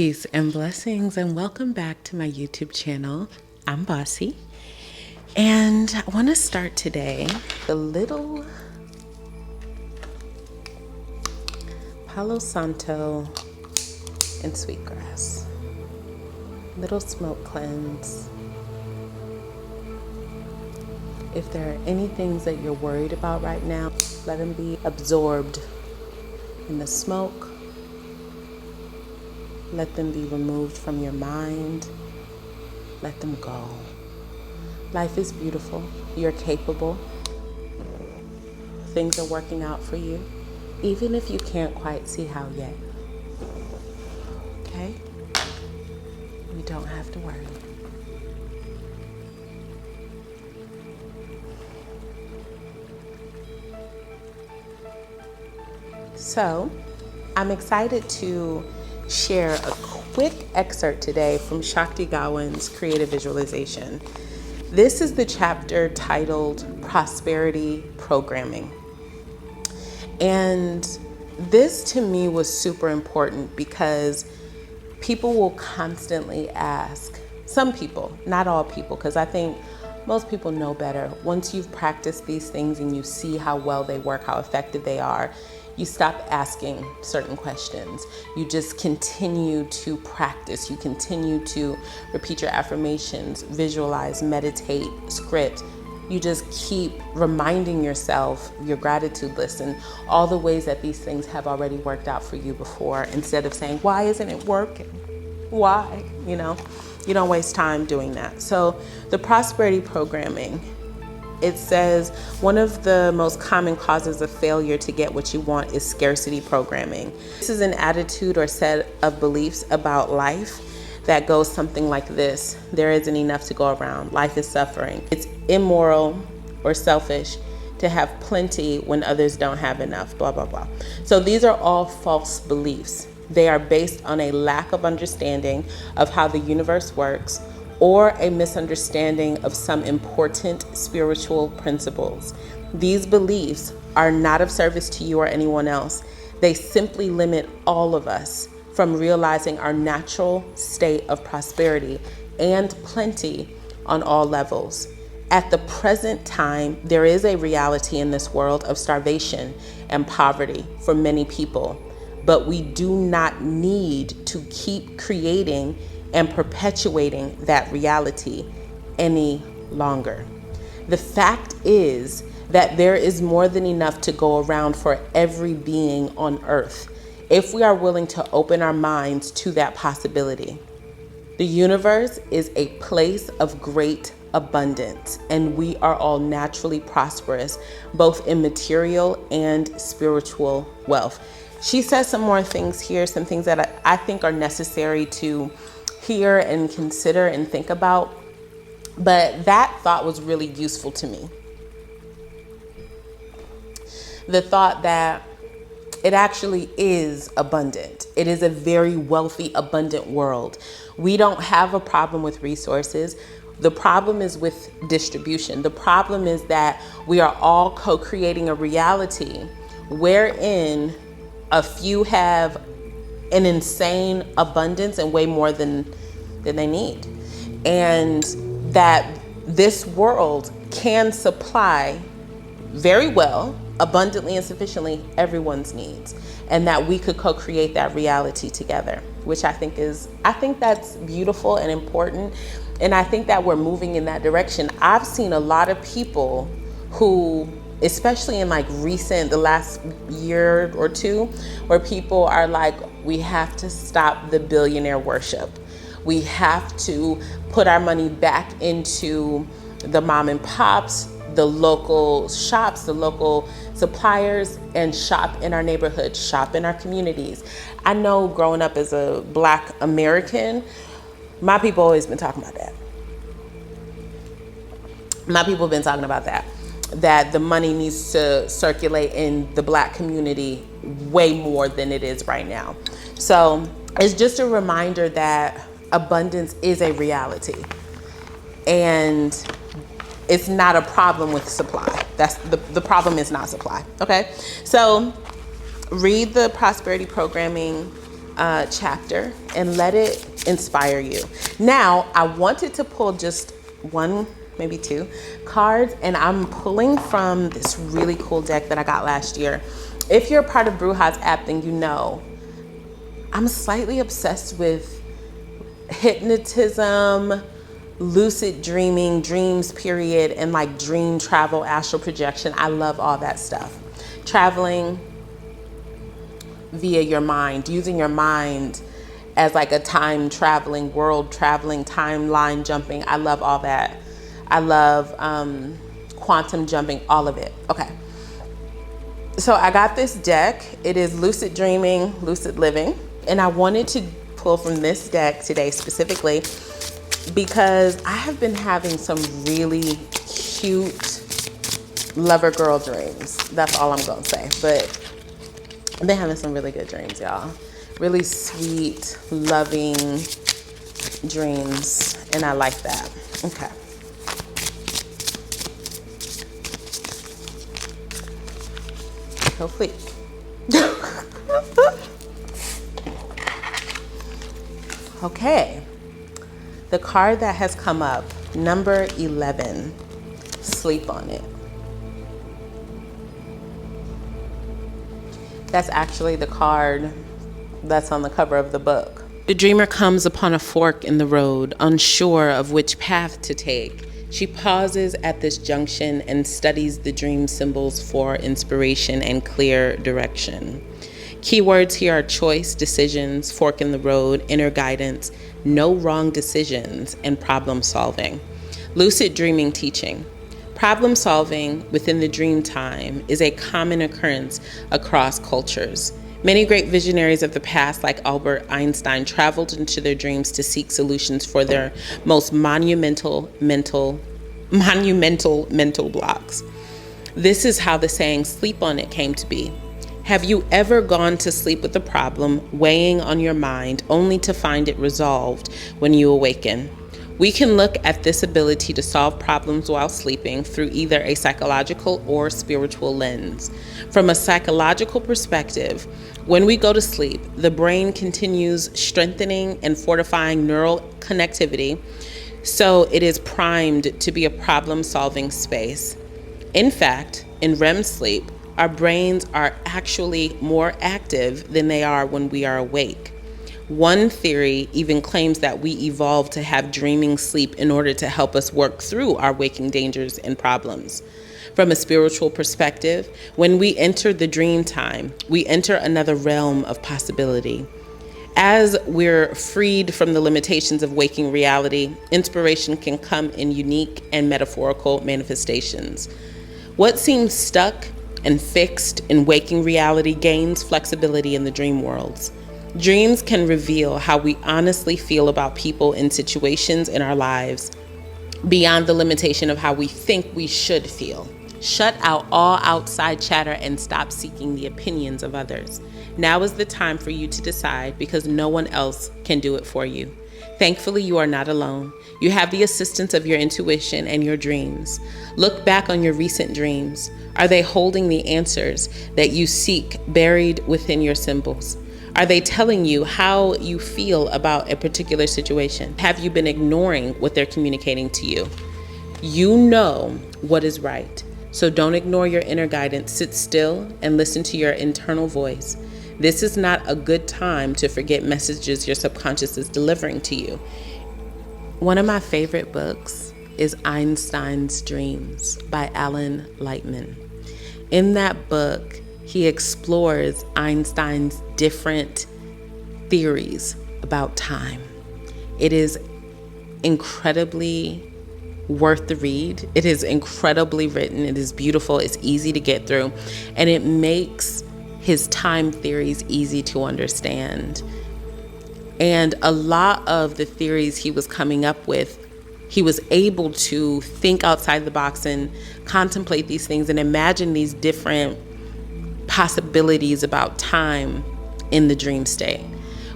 Peace and blessings, and welcome back to my YouTube channel. I'm Bossy, and I want to start today the little Palo Santo and sweetgrass, little smoke cleanse. If there are any things that you're worried about right now, let them be absorbed in the smoke. Let them be removed from your mind. Let them go. Life is beautiful. You're capable. Things are working out for you, even if you can't quite see how yet. Okay? You don't have to worry. So, I'm excited to share a quick excerpt today from Shakti Gawain's Creative Visualization. This is the chapter titled Prosperity Programming. And this to me was super important because people will constantly ask, some people, not all people, because I think most people know better. Once you've practiced these things and you see how well they work, how effective they are, you stop asking certain questions. You just continue to practice. You continue to repeat your affirmations, visualize, meditate, script. You just keep reminding yourself your gratitude list and all the ways that these things have already worked out for you before, instead of saying, why isn't it working? Why? You don't waste time doing that. So the prosperity programming, it says one of the most common causes of failure to get what you want is scarcity programming. This is an attitude or set of beliefs about life that goes something like this: there isn't enough to go around. Life is suffering. It's immoral or selfish to have plenty when others don't have enough, blah, blah, blah. So these are all false beliefs. They are based on a lack of understanding of how the universe works, or a misunderstanding of some important spiritual principles. These beliefs are not of service to you or anyone else. They simply limit all of us from realizing our natural state of prosperity and plenty on all levels. At the present time, there is a reality in this world of starvation and poverty for many people, but we do not need to keep creating and perpetuating that reality any longer. The fact is that there is more than enough to go around for every being on earth, if we are willing to open our minds to that possibility. The universe is a place of great abundance, and we are all naturally prosperous, both in material and spiritual wealth. She says some more things here, some things that I think are necessary to hear and consider and think about, but that thought was really useful to me. The thought that it actually is abundant. It is a very wealthy, abundant world. We don't have a problem with resources. The problem is with distribution. The problem is that we are all co-creating a reality wherein a few have an insane abundance and way more than they need. And that this world can supply very well, abundantly and sufficiently, everyone's needs. And that we could co-create that reality together, which I think that's beautiful and important. And I think that we're moving in that direction. I've seen a lot of people who, especially in the last year or two, where people are like, we have to stop the billionaire worship. We have to put our money back into the mom and pops, the local shops, the local suppliers, and shop in our neighborhood, shop in our communities. I know growing up as a Black American, my people always been talking about that. My people have been talking about that the money needs to circulate in the Black community way more than it is right now. So it's just a reminder that abundance is a reality, and it's not a problem with supply. That's the problem is not supply. Okay, so read the prosperity programming chapter and let it inspire you. Now, I wanted to pull just one, maybe two cards, and I'm pulling from this really cool deck that I got last year. If you're a part of BRUJAS app, then you know I'm slightly obsessed with hypnotism, lucid dreaming, dreams period, and like dream travel, astral projection. I love all that stuff. Traveling via your mind, using your mind as like a time traveling, world traveling, timeline jumping. I love all that. I love quantum jumping, all of it. Okay. So I got this deck. It is Lucid Dreaming, Lucid Living. And I wanted to pull from this deck today specifically because I have been having some really cute lover girl dreams. That's all I'm gonna say. But I've been having some really good dreams, y'all. Really sweet, loving dreams. And I like that. Okay. Hopefully. Okay. The card that has come up, number 11, sleep on it. That's actually the card that's on the cover of the book. The dreamer comes upon a fork in the road, unsure of which path to take. She pauses at this junction and studies the dream symbols for inspiration and clear direction. Keywords here are choice, decisions, fork in the road, inner guidance, no wrong decisions, and problem solving. Lucid dreaming teaching. Problem solving within the dream time is a common occurrence across cultures. Many great visionaries of the past, like Albert Einstein, traveled into their dreams to seek solutions for their most monumental mental blocks. This is how the saying "sleep on it" came to be. Have you ever gone to sleep with a problem weighing on your mind only to find it resolved when you awaken? We can look at this ability to solve problems while sleeping through either a psychological or spiritual lens. From a psychological perspective, when we go to sleep, the brain continues strengthening and fortifying neural connectivity, so it is primed to be a problem-solving space. In fact, in REM sleep, our brains are actually more active than they are when we are awake. One theory even claims that we evolved to have dreaming sleep in order to help us work through our waking dangers and problems. From a spiritual perspective, when we enter the dream time, we enter another realm of possibility. As we're freed from the limitations of waking reality, inspiration can come in unique and metaphorical manifestations. What seems stuck and fixed in waking reality gains flexibility in the dream worlds. Dreams can reveal how we honestly feel about people and situations in our lives, beyond the limitation of how we think we should feel. Shut out all outside chatter and stop seeking the opinions of others. Now is the time for you to decide, because no one else can do it for you. Thankfully, you are not alone. You have the assistance of your intuition and your dreams. Look back on your recent dreams. Are they holding the answers that you seek buried within your symbols? Are they telling you how you feel about a particular situation? Have you been ignoring what they're communicating to you? You know what is right, so don't ignore your inner guidance. Sit still and listen to your internal voice. This is not a good time to forget messages your subconscious is delivering to you. One of my favorite books is EINSTEIN'S Dreams by Alan Lightman. In that book, he explores Einstein's different theories about time. It is incredibly worth the read. It is incredibly written. It is beautiful. It's easy to get through. And it makes his time theories easy to understand. And a lot of the theories he was coming up with, he was able to think outside the box and contemplate these things and imagine these different possibilities about time in the dream state.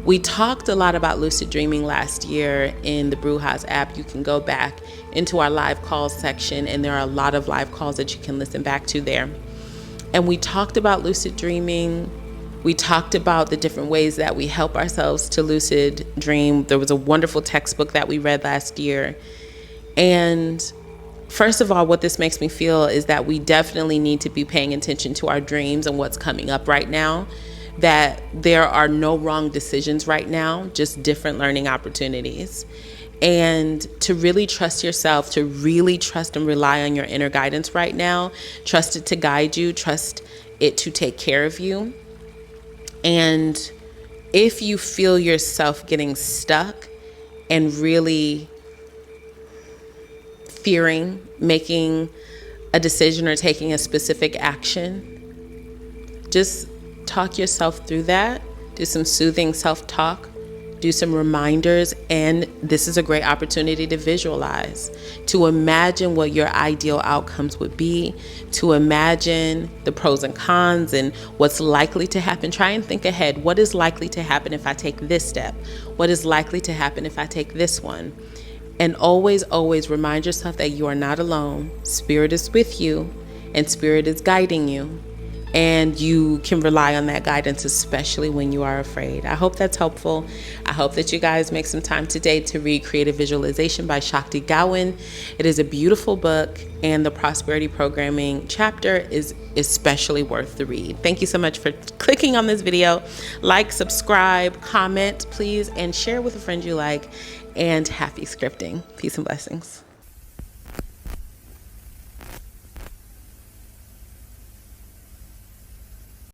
We talked a lot about lucid dreaming last year in the BRUJAS app. You can go back into our live calls section, and there are a lot of live calls that you can listen back to there. And we talked about lucid dreaming We talked about the different ways that we help ourselves to lucid dream. There was a wonderful textbook that we read last year. And first of all, what this makes me feel is that we definitely need to be paying attention to our dreams and what's coming up right now. That there are no wrong decisions right now, just different learning opportunities. And to really trust yourself, to really trust and rely on your inner guidance right now. Trust it to guide you, trust it to take care of you. And if you feel yourself getting stuck and really fearing making a decision or taking a specific action, just talk yourself through that. Do some soothing self-talk. Do some reminders. And this is a great opportunity to visualize, to imagine what your ideal outcomes would be, to imagine the pros and cons and what's likely to happen. Try and think ahead. What is likely to happen if I take this step? What is likely to happen if I take this one? And always, always remind yourself that you are not alone. Spirit is with you and Spirit is guiding you. And you can rely on that guidance, especially when you are afraid. I hope that's helpful. I hope that you guys make some time today to read Creative Visualization by Shakti Gawain. It is a beautiful book, and the Prosperity Programming chapter is especially worth the read. Thank you so much for clicking on this video. Like, subscribe, comment, please, and share with a friend you like. And happy scripting. Peace and blessings.